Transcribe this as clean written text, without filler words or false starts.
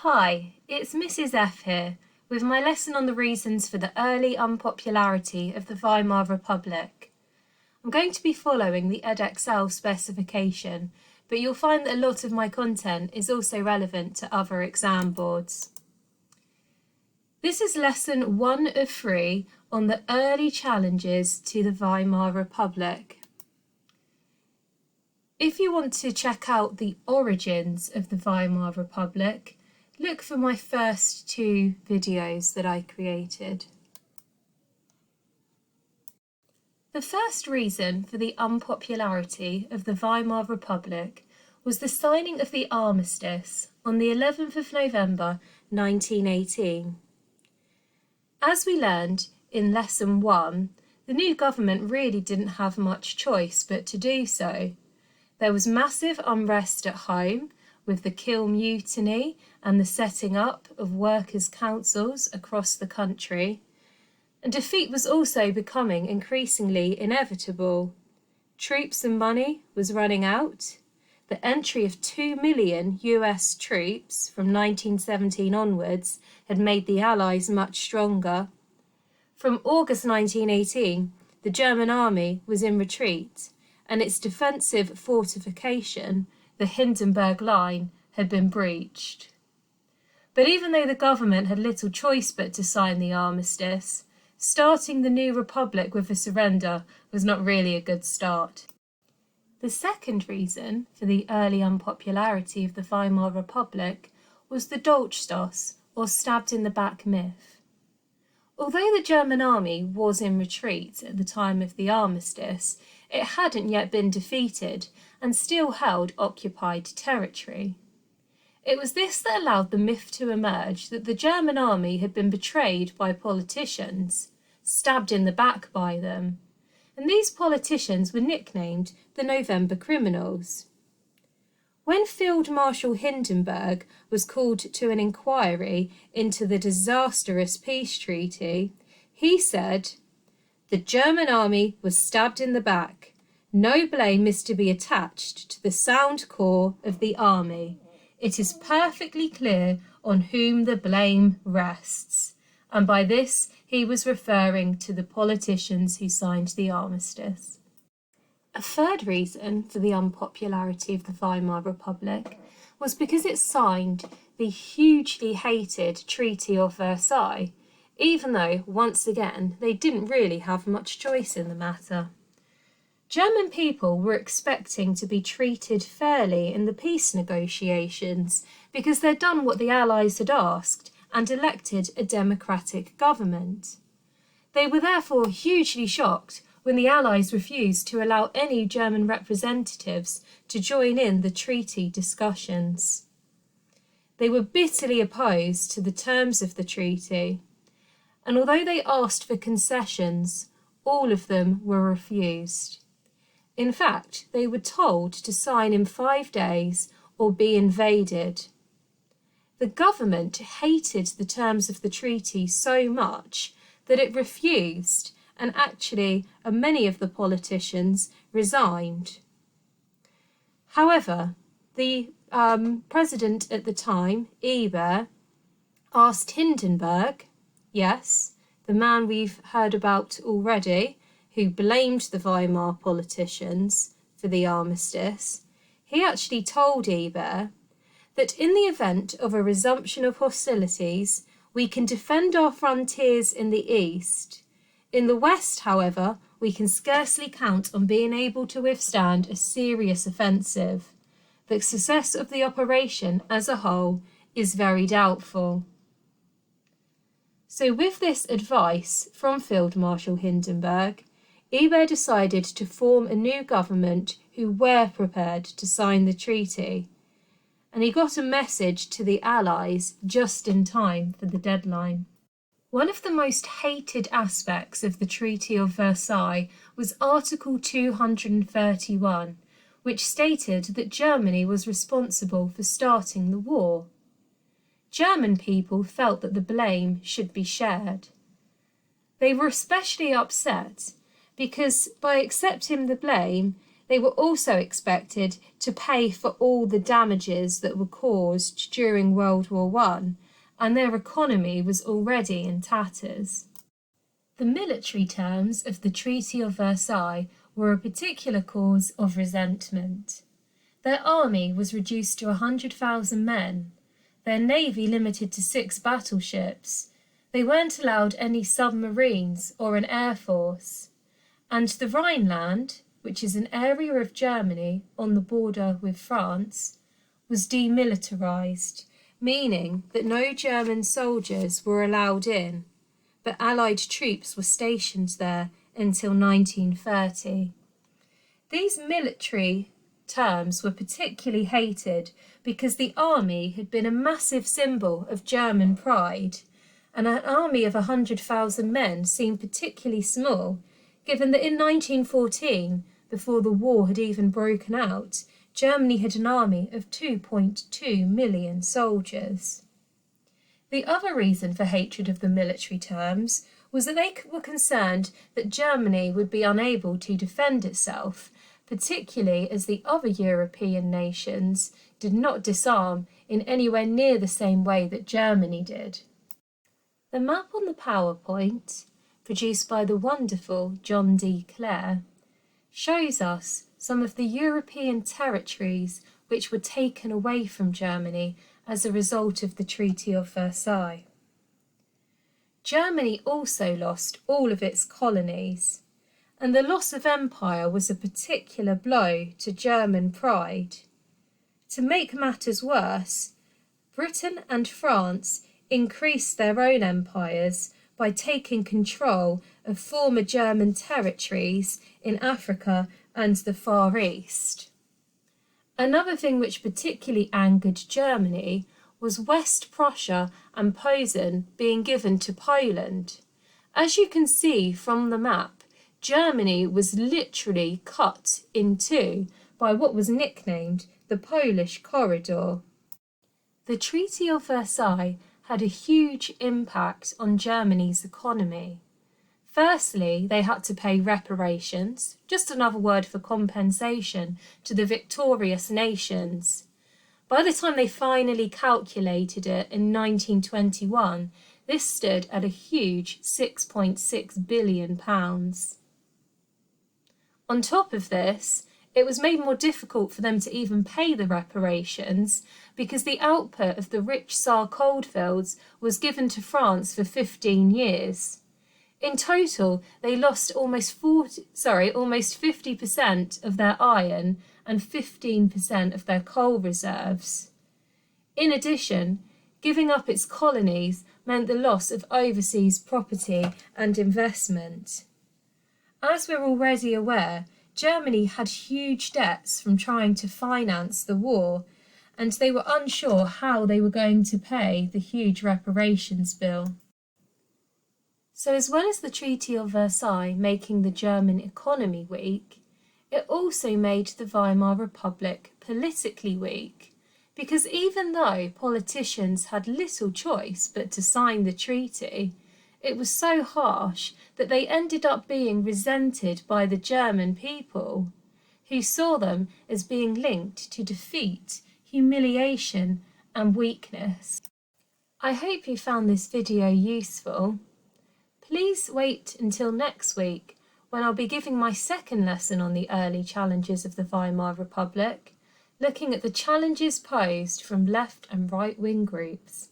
Hi, it's Mrs F here, with my lesson on the reasons for the early unpopularity of the Weimar Republic. I'm going to be following the Edexcel specification, but you'll find that a lot of my content is also relevant to other exam boards. This is lesson 1 of 3 on the early challenges to the Weimar Republic. If you want to check out the origins of the Weimar Republic, look for my first 2 videos that I created. The first reason for the unpopularity of the Weimar Republic was the signing of the armistice on the 11th of November 1918. As we learned in lesson 1, the new government really didn't have much choice but to do so. There was massive unrest at home, with the Kiel Mutiny and the setting up of workers' councils across the country, and defeat was also becoming increasingly inevitable. Troops and money was running out. The entry of 2 million US troops from 1917 onwards had made the Allies much stronger. From August 1918, the German army was in retreat, and its defensive fortification, the Hindenburg Line, had been breached. But even though the government had little choice but to sign the armistice, starting the new republic with a surrender was not really a good start. The second reason for the early unpopularity of the Weimar Republic was the Dolchstoß, or stabbed in the back myth. Although the German army was in retreat at the time of the armistice, it hadn't yet been defeated and still held occupied territory. It was this that allowed the myth to emerge that the German army had been betrayed by politicians, stabbed in the back by them, and these politicians were nicknamed the November Criminals. When Field Marshal Hindenburg was called to an inquiry into the disastrous peace treaty, he said, "The German army was stabbed in the back. No blame is to be attached to the sound corps of the army. It is perfectly clear on whom the blame rests." And by this, he was referring to the politicians who signed the armistice. A third reason for the unpopularity of the Weimar Republic was because it signed the hugely hated Treaty of Versailles, even though, once again, they didn't really have much choice in the matter. German people were expecting to be treated fairly in the peace negotiations because they'd done what the Allies had asked and elected a democratic government. They were therefore hugely shocked when the Allies refused to allow any German representatives to join in the treaty discussions. They were bitterly opposed to the terms of the treaty, and although they asked for concessions, all of them were refused. In fact, they were told to sign in 5 days or be invaded. The government hated the terms of the treaty so much that it refused, and actually many of the politicians resigned. However, the president at the time, Ebert, asked Hindenburg, yes, the man we've heard about already, who blamed the Weimar politicians for the armistice, he actually told Ebert that in the event of a resumption of hostilities, we can defend our frontiers in the east. In the west, however, we can scarcely count on being able to withstand a serious offensive. The success of the operation as a whole is very doubtful. So with this advice from Field Marshal Hindenburg, Ebert decided to form a new government who were prepared to sign the treaty, and he got a message to the Allies just in time for the deadline. One of the most hated aspects of the Treaty of Versailles was Article 231, which stated that Germany was responsible for starting the war. German people felt that the blame should be shared. They were especially upset because by accepting the blame, They were also expected to pay for all the damages that were caused during World War I, and their economy was already in tatters. The military terms of the Treaty of Versailles were a particular cause of resentment. Their army was reduced to 100,000 men, their navy limited to 6 battleships, they weren't allowed any submarines or an air force, and the Rhineland, which is an area of Germany on the border with France, was demilitarized, meaning that no German soldiers were allowed in, but Allied troops were stationed there until 1930. These military terms were particularly hated because the army had been a massive symbol of German pride, and an army of 100,000 men seemed particularly small, given that in 1914, before the war had even broken out, Germany had an army of 2.2 million soldiers. The other reason for hatred of the military terms was that they were concerned that Germany would be unable to defend itself, particularly as the other European nations did not disarm in anywhere near the same way that Germany did. The map on the PowerPoint, produced by the wonderful John D. Clare, shows us some of the European territories which were taken away from Germany as a result of the Treaty of Versailles. Germany also lost all of its colonies, and the loss of empire was a particular blow to German pride. To make matters worse, Britain and France increased their own empires by taking control of former German territories in Africa and the Far East. Another thing which particularly angered Germany was West Prussia and Posen being given to Poland. As you can see from the map, Germany was literally cut in two by what was nicknamed the Polish Corridor. The Treaty of Versailles had a huge impact on Germany's economy. Firstly, they had to pay reparations, just another word for compensation, to the victorious nations. By the time they finally calculated it in 1921, this stood at a huge £6.6 billion. On top of this, it was made more difficult for them to even pay the reparations because the output of the rich Saar coalfields was given to France for 15 years. In total, they lost almost 50% of their iron and 15% of their coal reserves. In addition, giving up its colonies meant the loss of overseas property and investment. As we're already aware, Germany had huge debts from trying to finance the war, and they were unsure how they were going to pay the huge reparations bill. So as well as the Treaty of Versailles making the German economy weak, it also made the Weimar Republic politically weak, because even though politicians had little choice but to sign the treaty, it was so harsh that they ended up being resented by the German people, who saw them as being linked to defeat, humiliation, and weakness. I hope you found this video useful. Please wait until next week when I'll be giving my second lesson on the early challenges of the Weimar Republic, looking at the challenges posed from left and right-wing groups.